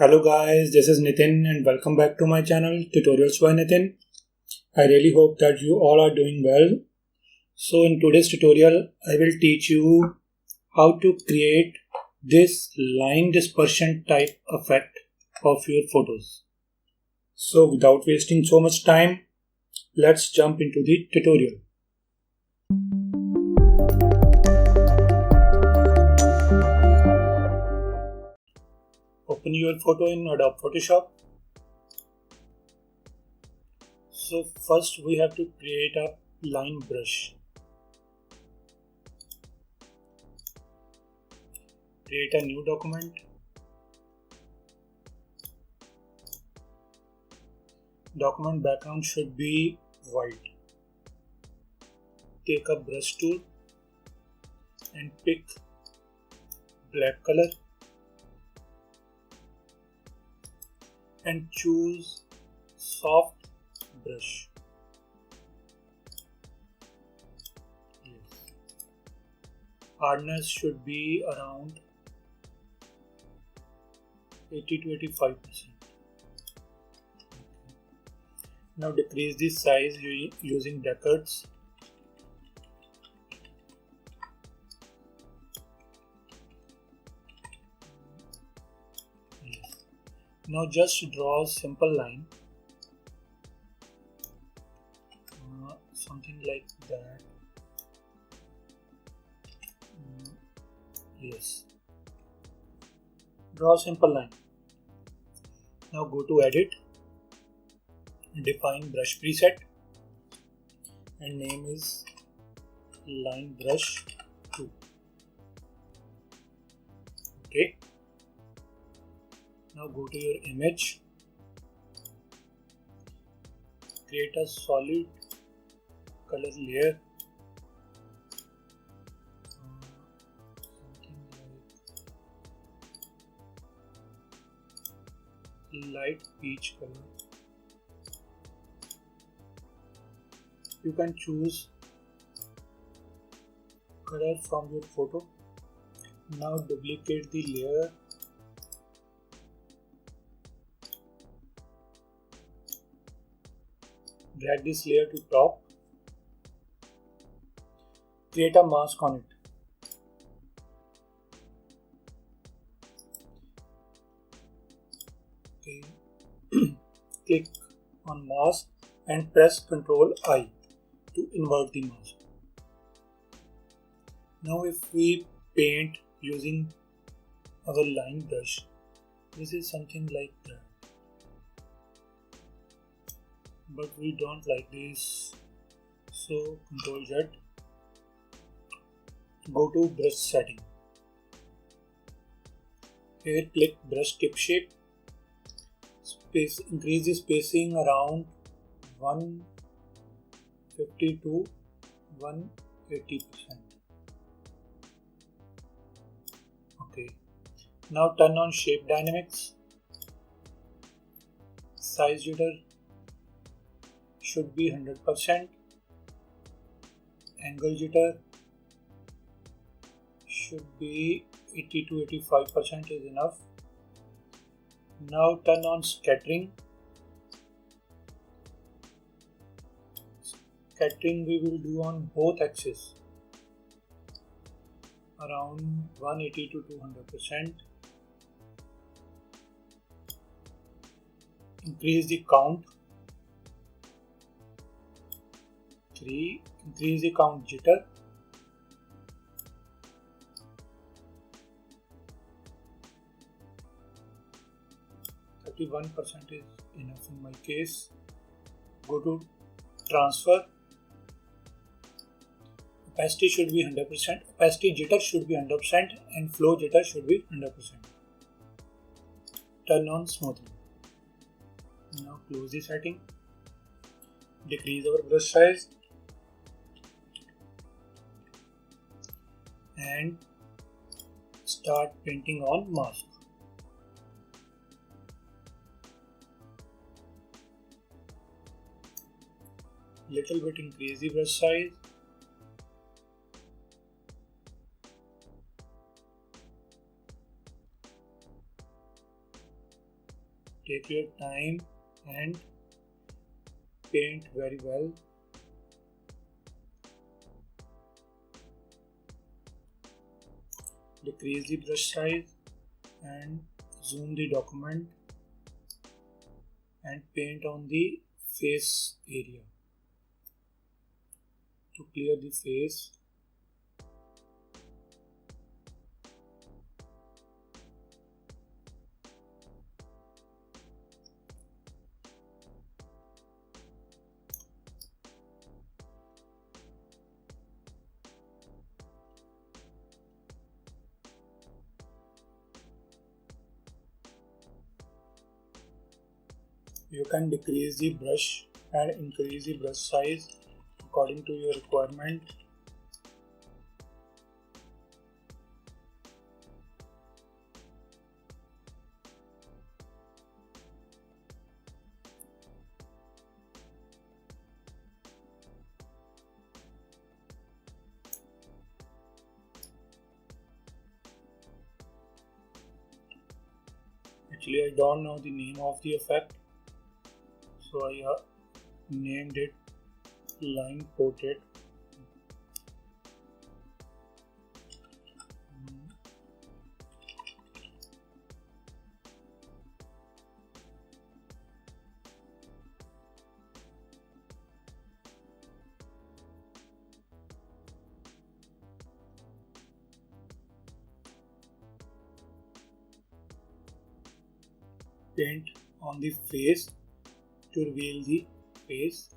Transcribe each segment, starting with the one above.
Hello guys, this is Nitin and welcome back to my channel Tutorials by Nitin. I really hope that you all are doing well. So in today's tutorial, I will teach you how to create this line dispersion type effect of your photos. So without wasting so much time, let's jump into the tutorial. Open your photo in Adobe Photoshop. So first we have to create a line brush. Create a new document. Document background should be white. Take a brush tool and pick black color and choose soft brush. Yes. Hardness should be around 80 to 85%. Now decrease the size using brackets. Now just draw a simple line, something like that. Yes, draw a simple line. Now go to edit, define brush preset and name is line brush 2. Okay. Now go to your image, create a solid color layer, something like light peach color. You can choose color from your photo. Now duplicate the layer. Drag this layer to top. Create a mask on it. Okay. Click on mask and press Ctrl I to invert the mask. Now if we paint using our line brush, this is something like that. But we don't like this, so Ctrl Z. Go to brush setting. Here click brush tip shape. Increase the spacing around 150 to 180%. Okay. Now turn on shape dynamics. Size jitter should be 100%. Angle jitter should be 80 to 85% is enough. Now turn on scattering. Scattering we will do on both axes around 180 to 200%. Increase the count. 3. Increase the count jitter. 31% is enough in my case. Go to transfer. Opacity should be 100%. Opacity jitter should be 100% and flow jitter should be 100%. Turn on smoothing. Now close the setting. Decrease our brush size. And start painting on mask. Little bit increase the brush size. take your time and paint very well. Decrease the brush size and zoom the document and paint on the face area. To clear the face, you can decrease the brush and increase the brush size according to your requirement. Actually, I don't know the name of the effect, so I named it line portrait. Paint on the face to reveal the face.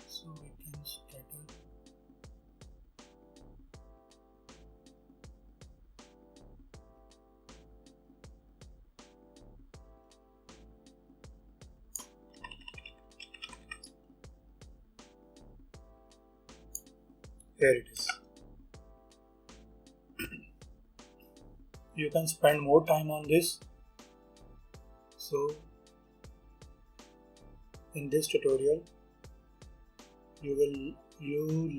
So we can scatter. Here it is. You can spend more time on this. So in this tutorial you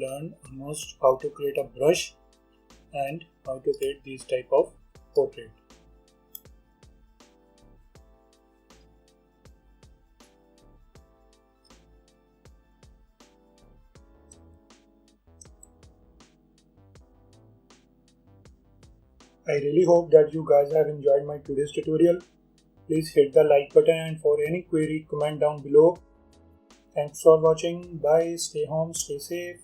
learn almost how to create a brush and how to create this type of portrait. I really hope that you guys have enjoyed my today's tutorial. Please hit the like button, and for any query, comment down below. Thanks for watching. Bye. Stay home. Stay safe.